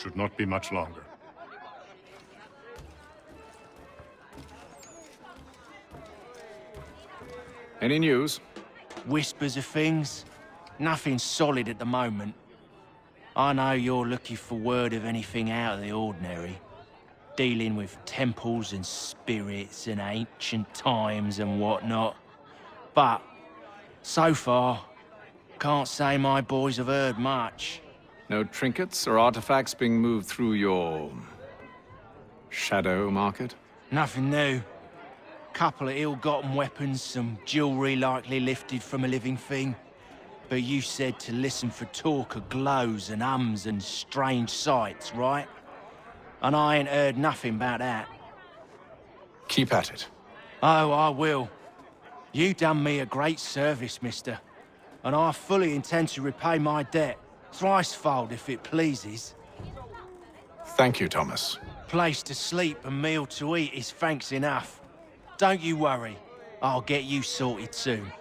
should not be much longer. Any news? Whispers of things. Nothing solid at the moment. I know you're looking for word of anything out of the ordinary. Dealing with temples and spirits and ancient times and whatnot. But, so far, can't say my boys have heard much. No trinkets or artifacts being moved through your... shadow market? Nothing new. Couple of ill-gotten weapons, some jewelry likely lifted from a living thing. But you said to listen for talk of glows and ums and strange sights, right? And I ain't heard nothing about that. Keep at it. Oh, I will. You done me a great service, mister. And I fully intend to repay my debt. Thricefold, if it pleases. Thank you, Thomas. Place to sleep and meal to eat is thanks enough. Don't you worry. I'll get you sorted soon.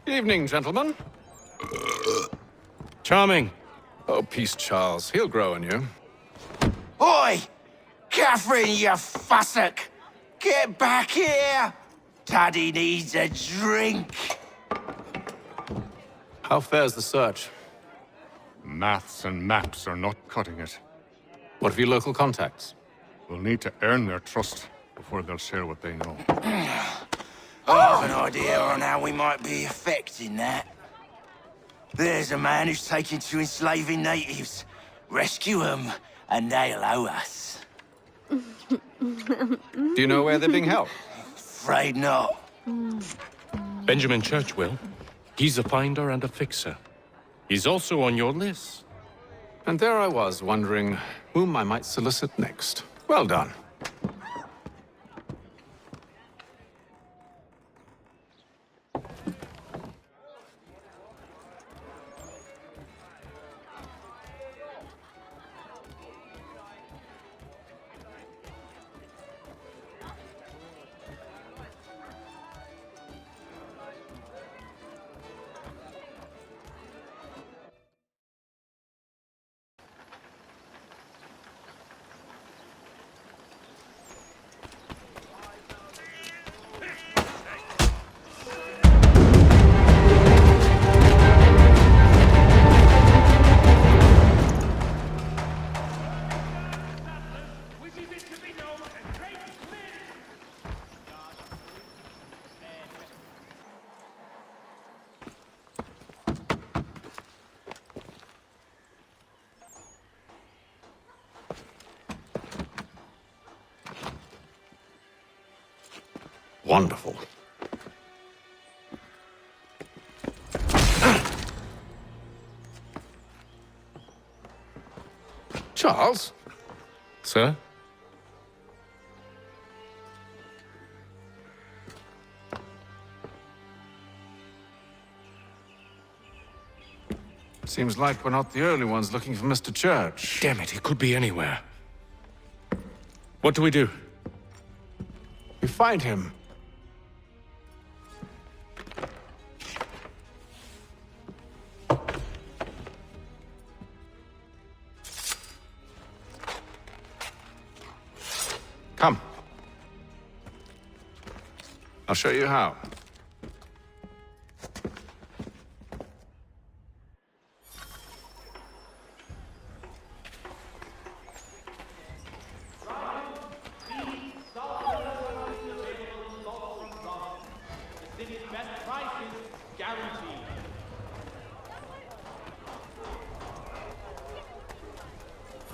Evening, gentlemen. Charming. Oh, peace, Charles. He'll grow on you. Oi! Catherine, you fussock! Get back here! Taddy needs a drink. How fares the search? Maths and maps are not cutting it. What of your local contacts? We'll need to earn their trust before they'll share what they know. I have an idea on how we might be affecting that. There's a man who's taken to enslaving natives. Rescue them, and they'll owe us. Do you know where they're being held? Afraid not. Benjamin Church will. He's a finder and a fixer. He's also on your list. And there I was, wondering whom I might solicit next. Well done. Wonderful. Charles? Sir? Seems like we're not the only ones looking for Mr. Church. Damn it, he could be anywhere. What do we do? We find him. Come. I'll show you how.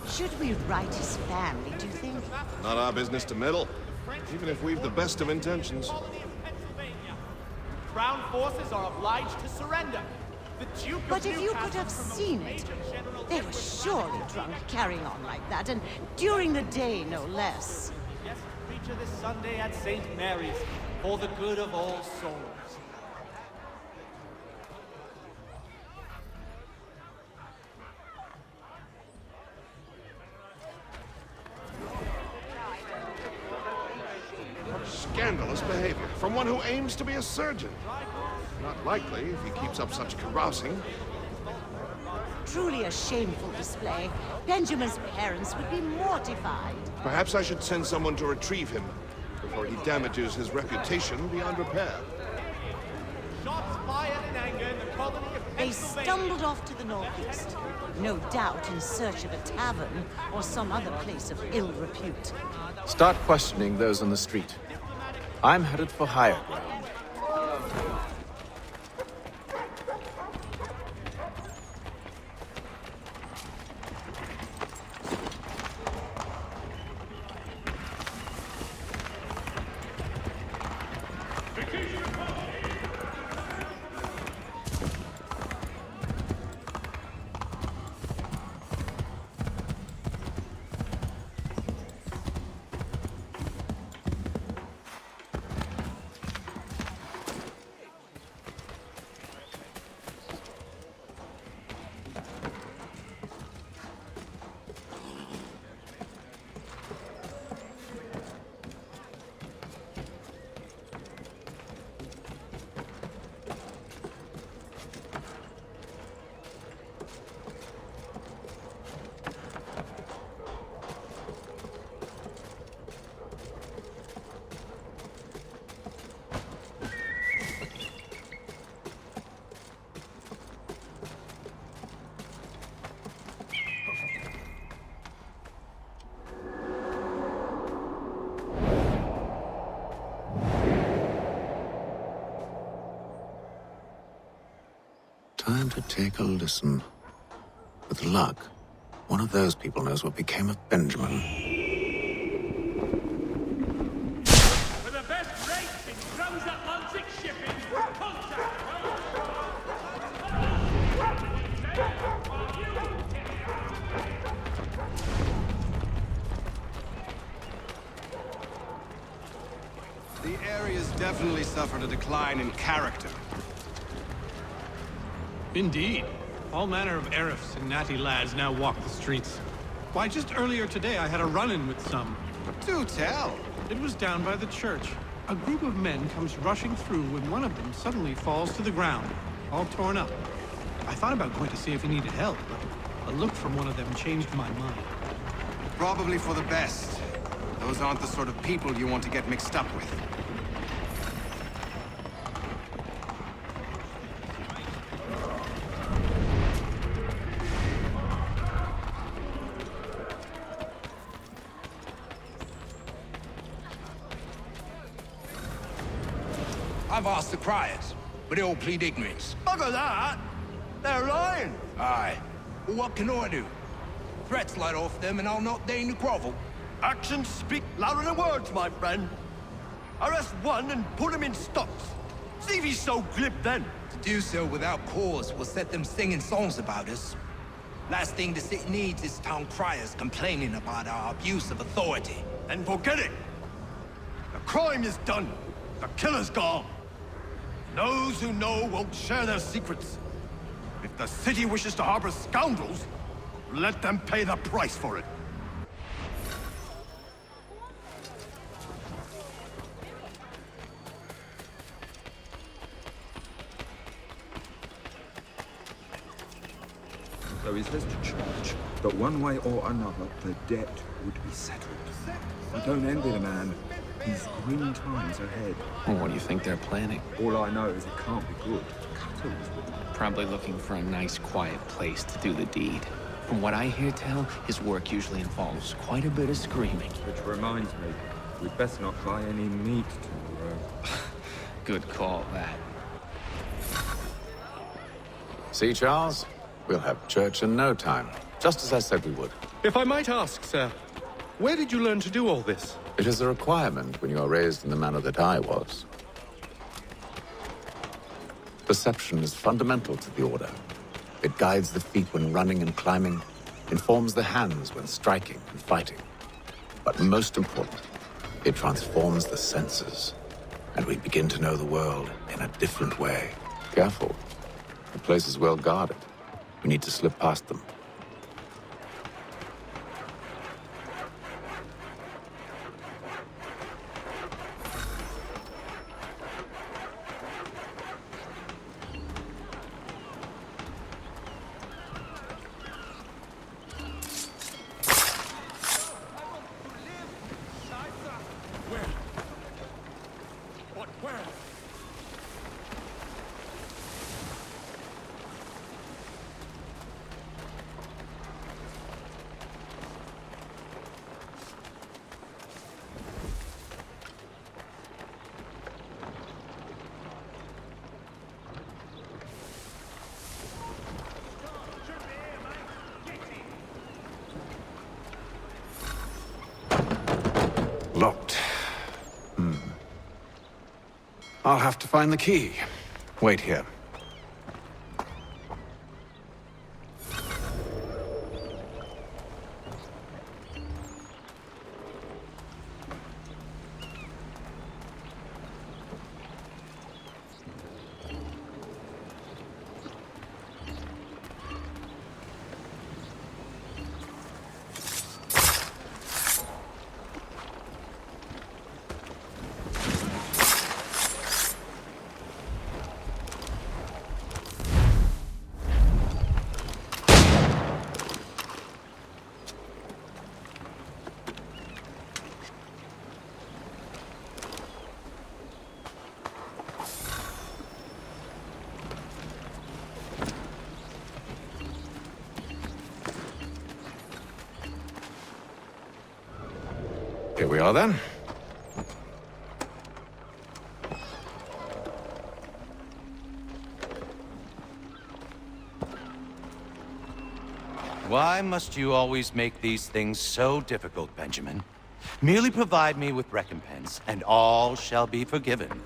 Should we write his family, do you think? Not our business to meddle, even if we've the best of intentions. Crown forces are obliged to surrender. The Duke of But if you Newcastle could have promotes seen Major it, General they were Edward surely drunk carrying on like that, and during the day, no less. Guest preacher this Sunday at St. Mary's for the good of all souls. scandalous behavior from one who aims to be a surgeon. Not likely if he keeps up such carousing. Truly a shameful display. Benjamin's parents would be mortified. Perhaps I should send someone to retrieve him before he damages his reputation beyond repair. Shots fired in anger in the colony of They Pennsylvania. stumbled off to the northeast, no doubt in search of a tavern or some other place of ill repute. Start questioning those on the street. I'm headed for higher ground. Time to take a listen. With luck, one of those people knows what became of Benjamin. For the best rates in transatlantic shipping, contact The area's definitely suffered a decline in character. Indeed. All manner of Arifs and natty lads now walk the streets. Why, just earlier today I had a run-in with some. Do tell. It was down by the church. A group of men comes rushing through when one of them suddenly falls to the ground, all torn up. I thought about going to see if he needed help, but a look from one of them changed my mind. Probably for the best. Those aren't the sort of people you want to get mixed up with. I've asked the criers, but they all plead ignorance. Bugger that! They're lying! Aye. Well, what can I do? Threats let off them and I'll not deign to grovel. Actions speak louder than words, my friend. Arrest one and put him in stocks. See if he's so glib then. To do so without cause will set them singing songs about us. Last thing the city needs is town criers complaining about our abuse of authority. And forget it. The crime is done. The killer's gone. Those who know won't share their secrets. If the city wishes to harbor scoundrels, let them pay the price for it. So he says to church that one way or another the debt would be settled. I don't envy the man. He's grim times ahead. Well, what do you think they're planning? All I know is it can't be good. Cuttles. Probably looking for a nice, quiet place to do the deed. From what I hear tell, his work usually involves quite a bit of screaming. Which reminds me, we'd best not buy any meat tomorrow. Good call, that. See, Charles? We'll have church in no time, just as I said we would. If I might ask, sir, where did you learn to do all this? It is a requirement when you are raised in the manner that I was. Perception is fundamental to the Order. It guides the feet when running and climbing, informs the hands when striking and fighting. But most important, it transforms the senses, and we begin to know the world in a different way. Careful. The place is well guarded. We need to slip past them. Locked. I'll have to find the key. Wait here. Here we are, then. Why must you always make these things so difficult, Benjamin? Merely provide me with recompense, and all shall be forgiven.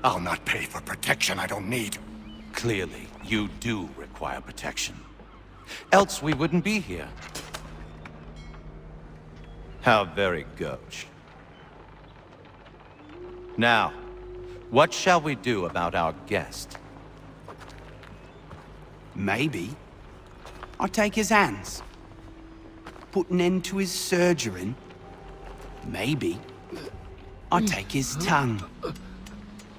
I'll not pay for protection I don't need. Clearly, you do require protection. Else we wouldn't be here. How very gauche. Now, what shall we do about our guest? Maybe I'll take his hands. Put an end to his surgering. Maybe I'll take his tongue.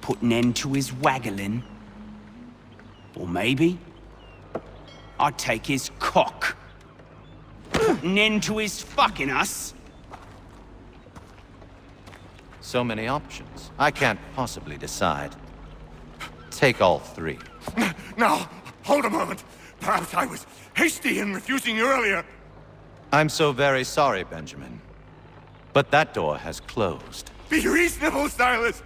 Put an end to his waggling. Or maybe I'll take his cock. Put an end to his fucking us. So many options. I can't possibly decide. Take all three. Now, hold a moment. Perhaps I was hasty in refusing you earlier. I'm so very sorry, Benjamin. But that door has closed. Be reasonable, Silas!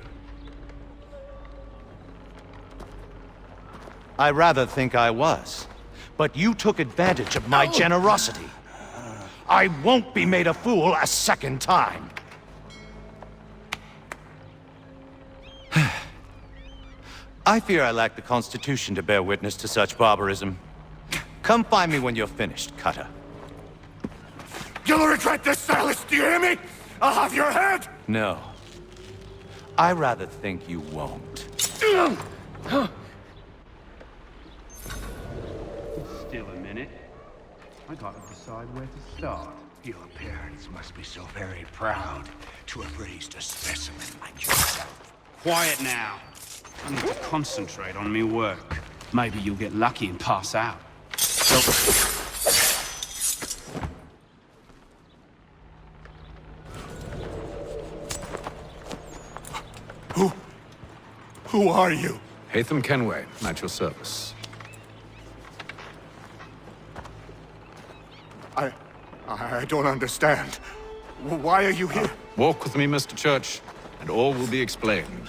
I rather think I was. But you took advantage of my generosity. I won't be made a fool a second time. I fear I lack the constitution to bear witness to such barbarism. Come find me when you're finished, Cutter. You'll regret this, Silas, do you hear me? I'll have your head! No. I rather think you won't. Still a minute. I gotta decide where to start. Your parents must be so very proud to have raised a specimen like yourself. Quiet now. I need to concentrate on me work. Maybe you'll get lucky and pass out. Who are you? Haytham Kenway, at your service. I don't understand. Why are you here? Walk with me, Mr. Church, and all will be explained.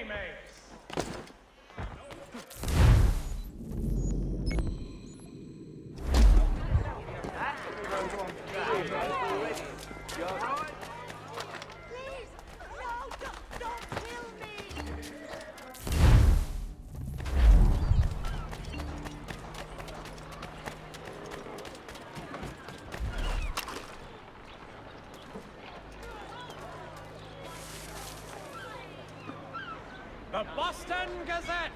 playmates. The Boston Gazette.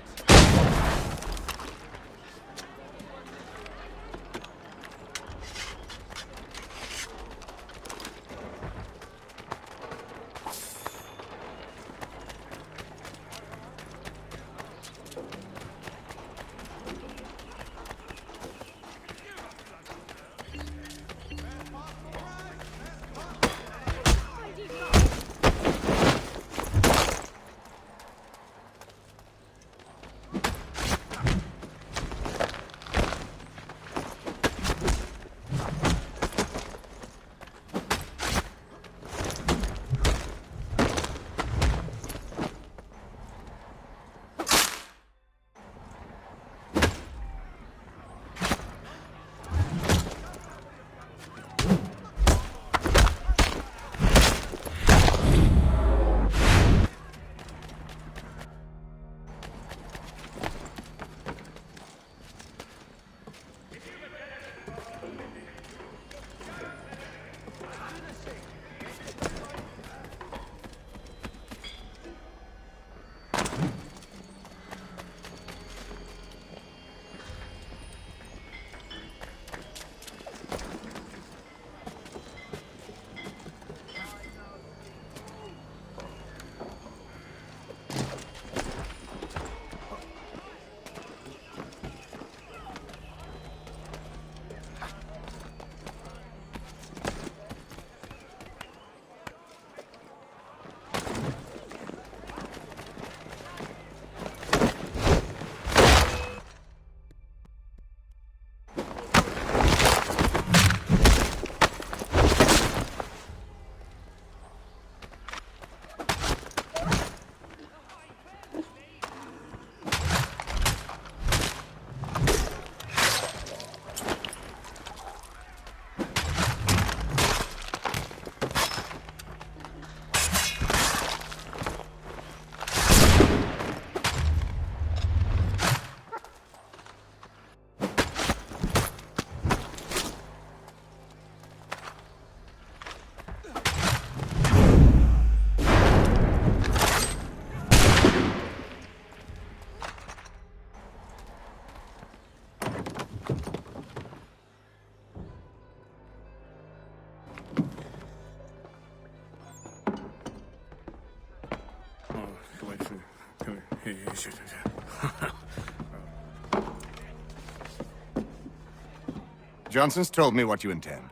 Johnson's told me what you intend.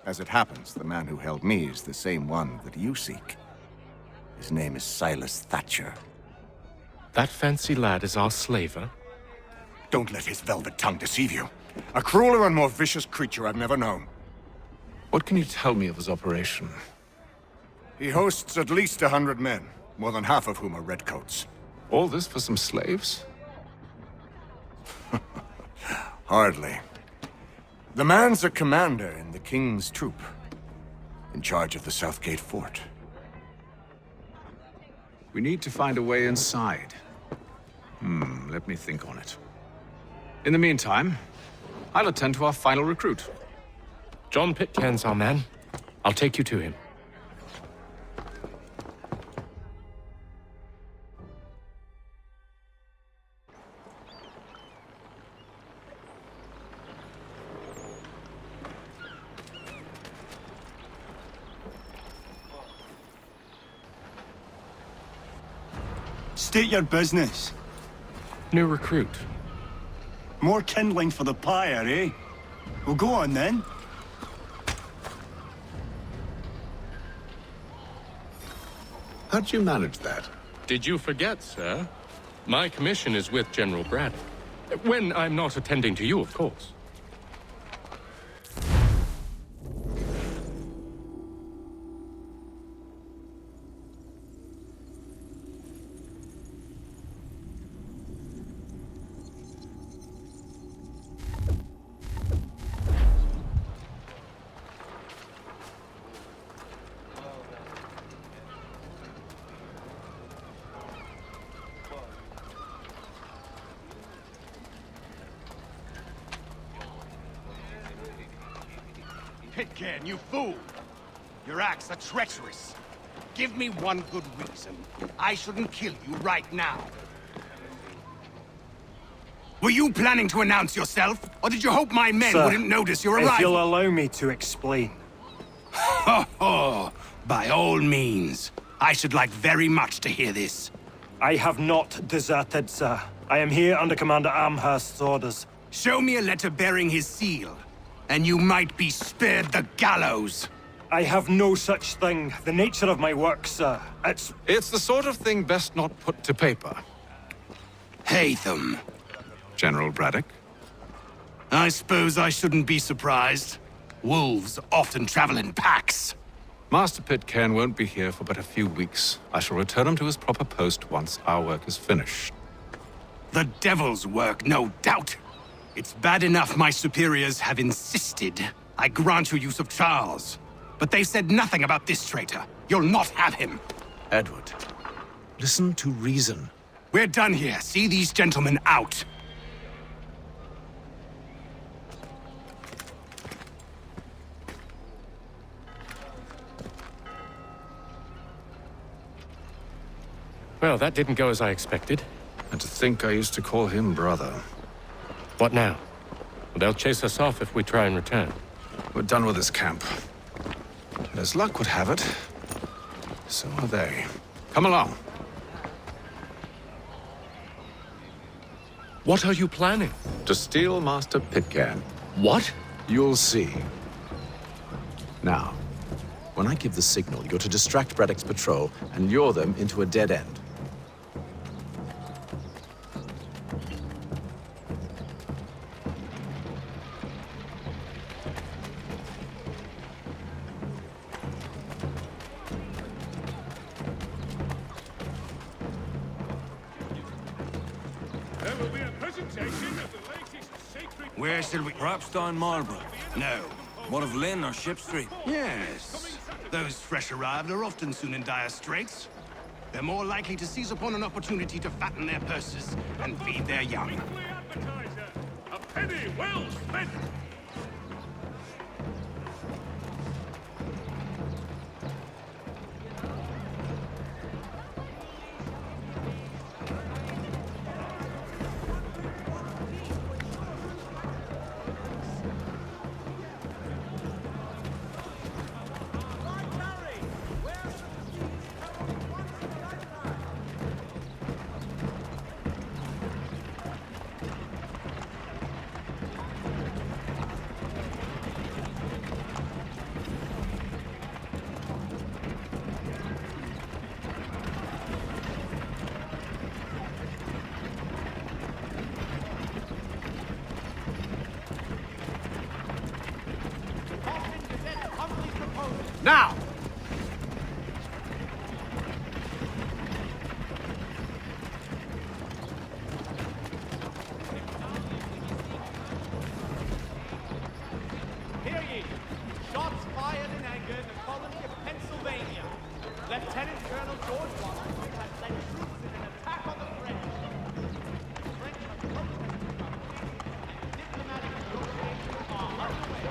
As it happens, the man who held me is the same one that you seek. His name is Silas Thatcher. That fancy lad is our slaver? Don't let his velvet tongue deceive you. A crueler and more vicious creature I've never known. What can you tell me of his operation? He hosts at least 100 men, more than half of whom are redcoats. All this for some slaves? Hardly. The man's a commander in the King's troop, in charge of the Southgate Fort. We need to find a way inside. Let me think on it. In the meantime, I'll attend to our final recruit. John Pitcairn's our man. I'll take you to him. State your business. New recruit. More kindling for the pyre, eh? Well, go on then. How'd you manage that? Did you forget, sir? My commission is with General Braddock. When I'm not attending to you, of course. Pitcairn, you fool! Your acts are treacherous. Give me one good reason I shouldn't kill you right now. Were you planning to announce yourself, or did you hope my men Sir, wouldn't notice your arrival? if you'll allow me to explain. Ho ho! By all means. I should like very much to hear this. I have not deserted, sir. I am here under Commander Amherst's orders. Show me a letter bearing his seal, and you might be spared the gallows. I have no such thing. The nature of my work, sir. It's the sort of thing best not put to paper. Haytham. General Braddock? I suppose I shouldn't be surprised. Wolves often travel in packs. Master Pitcairn won't be here for but a few weeks. I shall return him to his proper post once our work is finished. The devil's work, no doubt. It's bad enough my superiors have insisted I grant you use of Charles. But they've said nothing about this traitor. You'll not have him. Edward, listen to reason. We're done here. See these gentlemen out. Well, that didn't go as I expected. And to think I used to call him brother. What now? They'll chase us off if we try and return. We're done with this camp. And as luck would have it, so are they. Come along. What are you planning? To steal Master Pitcairn. What? You'll see. Now, when I give the signal, you're to distract Braddock's patrol and lure them into a dead end. Where shall we... Perhaps down Marlborough. No. What of Lynn or Ship Street? Yes. Those fresh arrived are often soon in dire straits. They're more likely to seize upon an opportunity to fatten their purses and feed their young. A penny well spent! Now! Hear ye! Shots fired in anger in the colony of Pennsylvania. Lieutenant Colonel George Washington has led troops in an attack on the French. The French have protested and diplomatic negotiations are underway.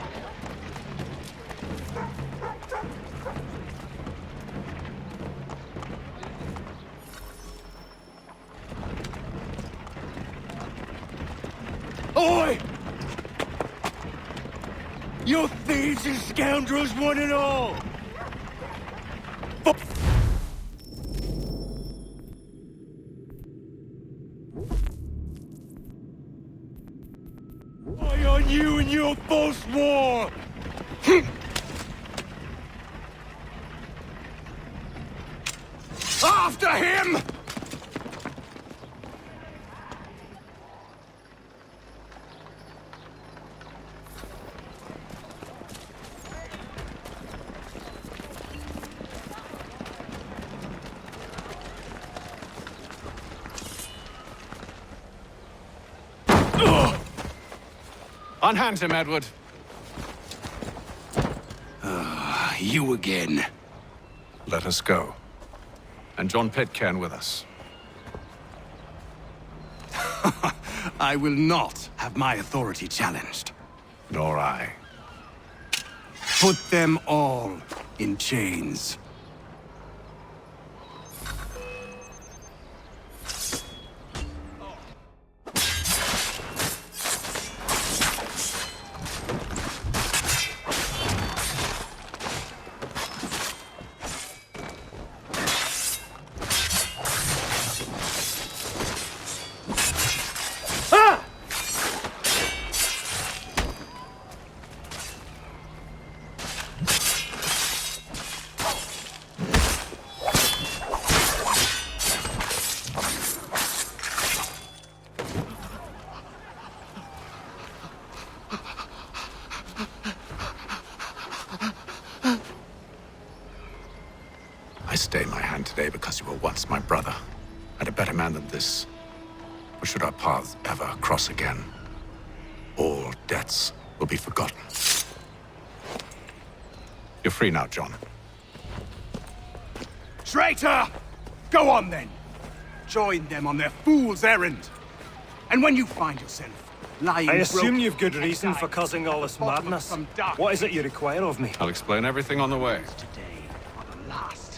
Oi! You thieves and scoundrels, one and all! Eye on you and your false war! After him! Unhand him, Edward. You again. Let us go. And John Pitcairn with us. I will not have my authority challenged. Nor I. Put them all in chains. I stay my hand today because you were once my brother, and a better man than this. Or should our paths ever cross again, all debts will be forgotten. You're free now, John. Traitor! Go on then! Join them on their fool's errand! And when you find yourself lying I assume broken you've good reason for causing all this madness. What is it you require of me? I'll explain everything on the way. last.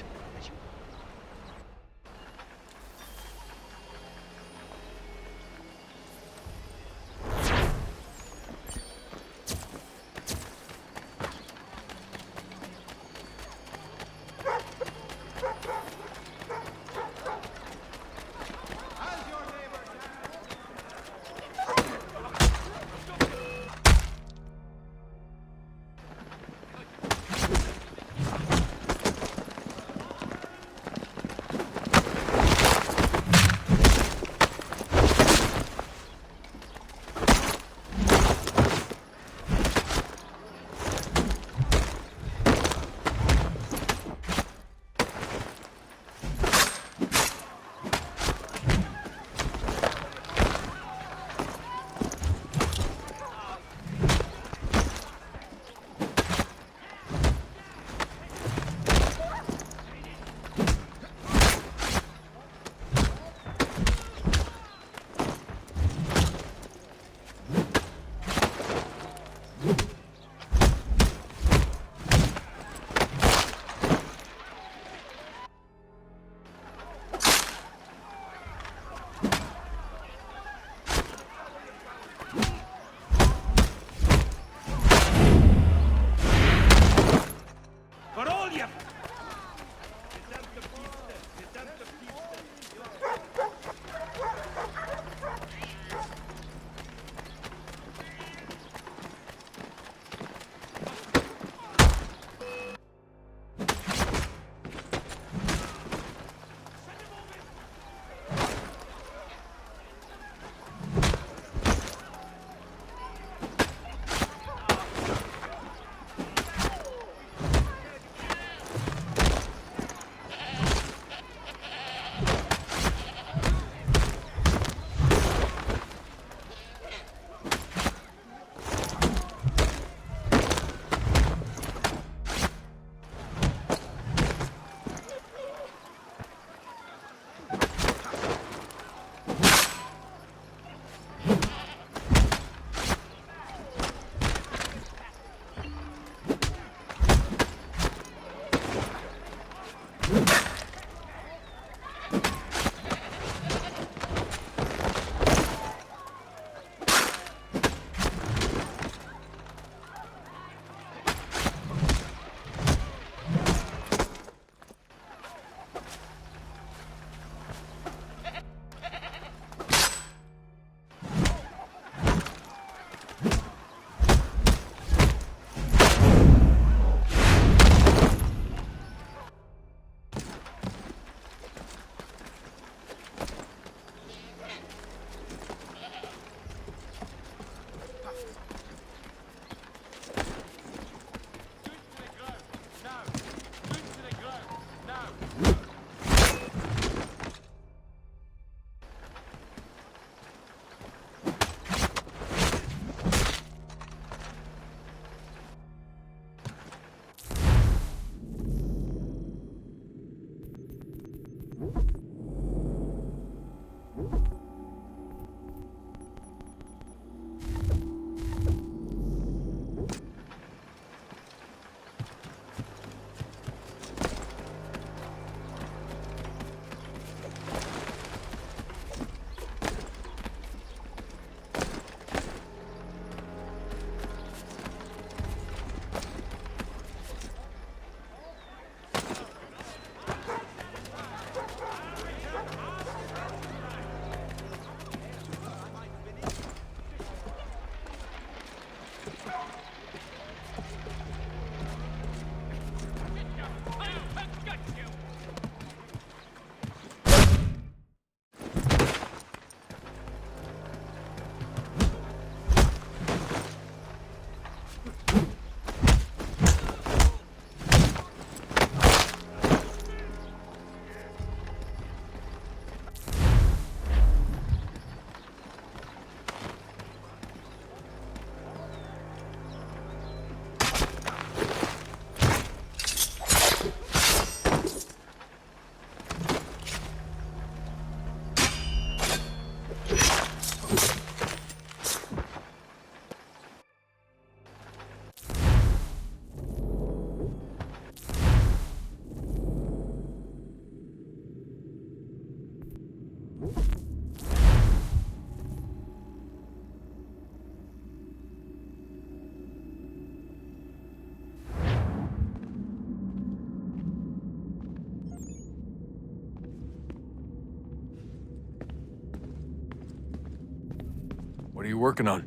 What are you working on?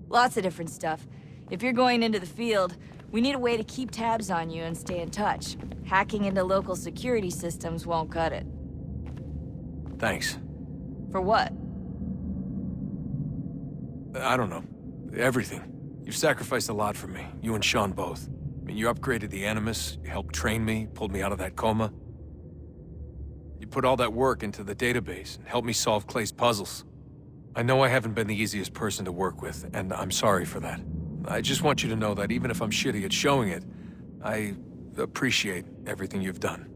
Lots of different stuff. If you're going into the field, we need a way to keep tabs on you and stay in touch. Hacking into local security systems won't cut it. Thanks. For what? I don't know. Everything. You've sacrificed a lot for me, you and Sean both. I mean, you upgraded the Animus, you helped train me, pulled me out of that coma. You put all that work into the database and helped me solve Clay's puzzles. I know I haven't been the easiest person to work with, and I'm sorry for that. I just want you to know that even if I'm shitty at showing it, I appreciate everything you've done.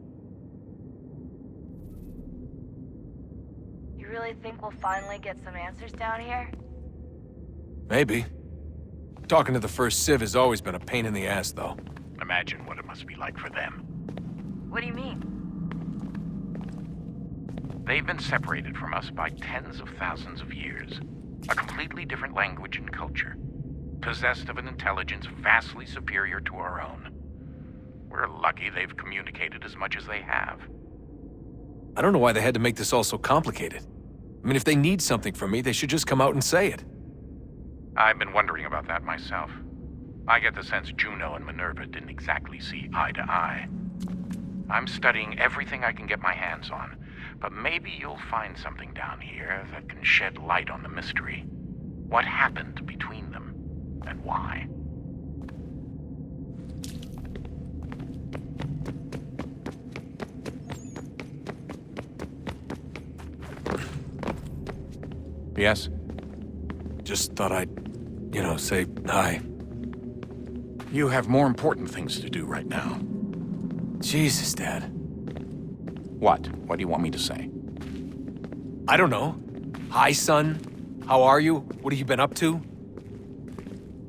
You really think we'll finally get some answers down here? Maybe. Talking to the First Civ has always been a pain in the ass, though. Imagine what it must be like for them. What do you mean? They've been separated from us by tens of thousands of years. A completely different language and culture. Possessed of an intelligence vastly superior to our own. We're lucky they've communicated as much as they have. I don't know why they had to make this all so complicated. I mean, if they need something from me, they should just come out and say it. I've been wondering about that myself. I get the sense Juno and Minerva didn't exactly see eye to eye. I'm studying everything I can get my hands on, but maybe you'll find something down here that can shed light on the mystery. What happened between them, and why? Yes? Just thought I'd, say hi. You have more important things to do right now. Jesus, Dad. What? What do you want me to say? I don't know. Hi, son. How are you? What have you been up to?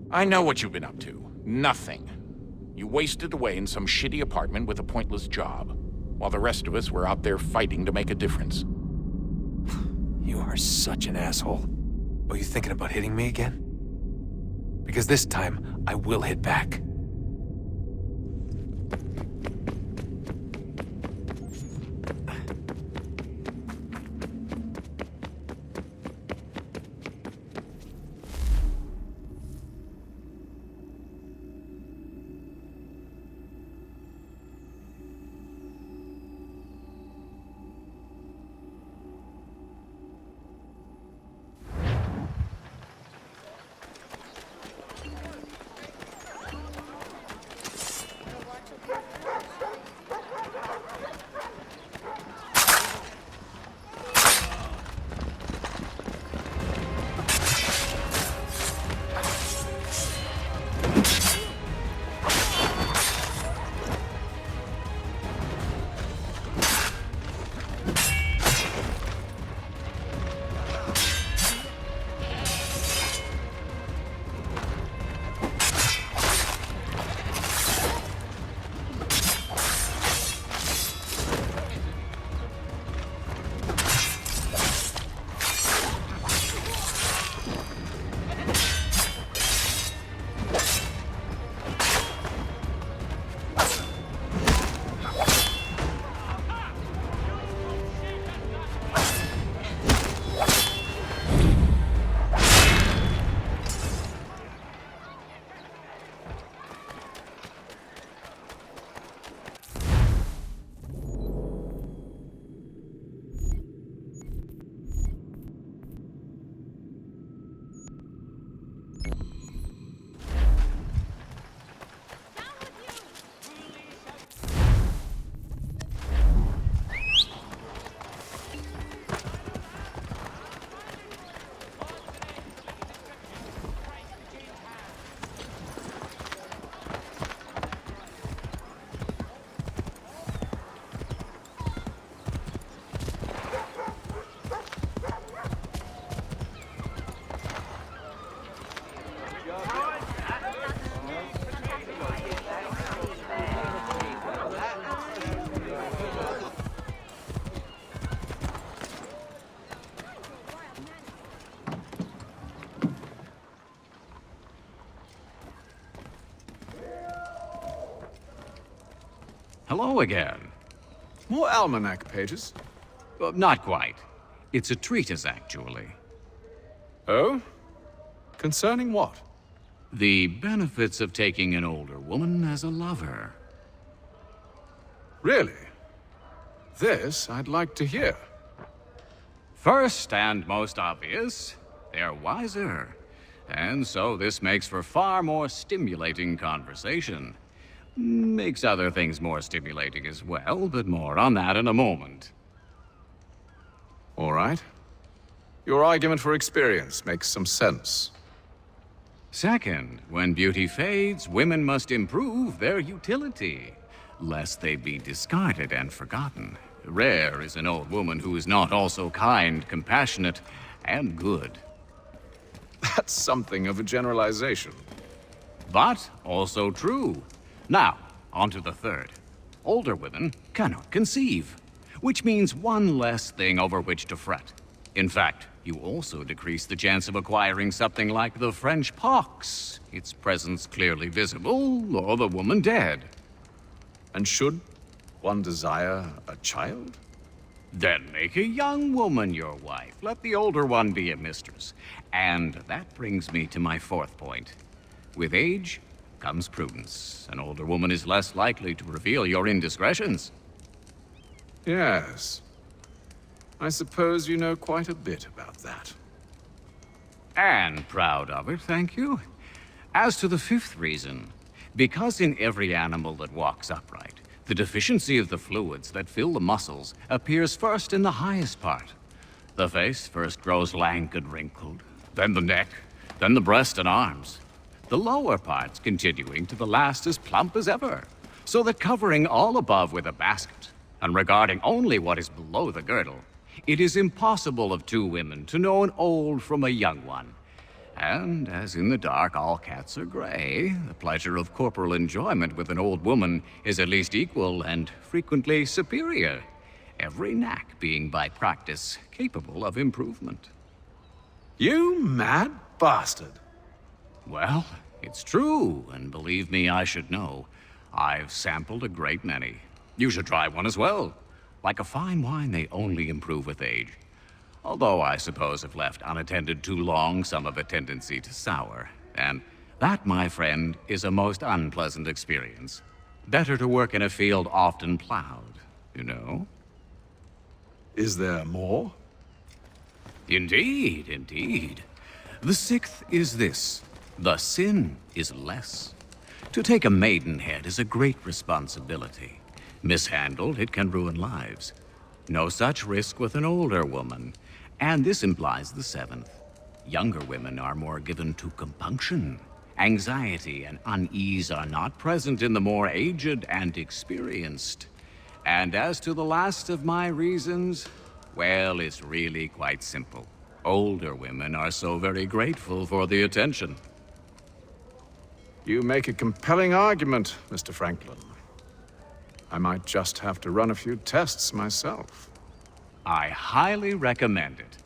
I know what you've been up to. Nothing. You wasted away in some shitty apartment with a pointless job, while the rest of us were out there fighting to make a difference. You are such an asshole. Are you thinking about hitting me again? Because this time, I will hit back. Hello again. More almanac pages? Not quite. It's a treatise, actually. Oh? Concerning what? The benefits of taking an older woman as a lover. Really? This I'd like to hear. First and most obvious, they're wiser. And so this makes for far more stimulating conversation. Makes other things more stimulating as well, but more on that in a moment. All right. Your argument for experience makes some sense. Second, when beauty fades, women must improve their utility, lest they be discarded and forgotten. Rare is an old woman who is not also kind, compassionate, and good. That's something of a generalization. But also true. Now, on to the third. Older women cannot conceive, which means one less thing over which to fret. In fact, you also decrease the chance of acquiring something like the French pox, its presence clearly visible, or the woman dead. And should one desire a child? Then make a young woman your wife. Let the older one be a mistress. And that brings me to my fourth point. With age comes prudence. An older woman is less likely to reveal your indiscretions. Yes. I suppose you know quite a bit about that. And proud of it, thank you. As to the fifth reason, because in every animal that walks upright, the deficiency of the fluids that fill the muscles appears first in the highest part. The face first grows lank and wrinkled, then the neck, then the breast and arms. The lower parts continuing to the last as plump as ever, so that covering all above with a basket, and regarding only what is below the girdle, it is impossible of two women to know an old from a young one. And as in the dark all cats are gray, the pleasure of corporal enjoyment with an old woman is at least equal and frequently superior, every knack being by practice capable of improvement. You mad bastard! Well, it's true, and believe me, I should know. I've sampled a great many. You should try one as well. Like a fine wine, they only improve with age. Although I suppose if left unattended too long, some have a tendency to sour. And that, my friend, is a most unpleasant experience. Better to work in a field often plowed, you know? Is there more? Indeed, indeed. The sixth is this. The sin is less. To take a maidenhead is a great responsibility. Mishandled, it can ruin lives. No such risk with an older woman. And this implies the seventh. Younger women are more given to compunction. Anxiety and unease are not present in the more aged and experienced. And as to the last of my reasons, well, it's really quite simple. Older women are so very grateful for the attention. You make a compelling argument, Mr. Franklin. I might just have to run a few tests myself. I highly recommend it.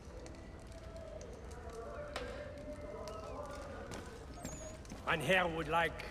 Mein Herr would like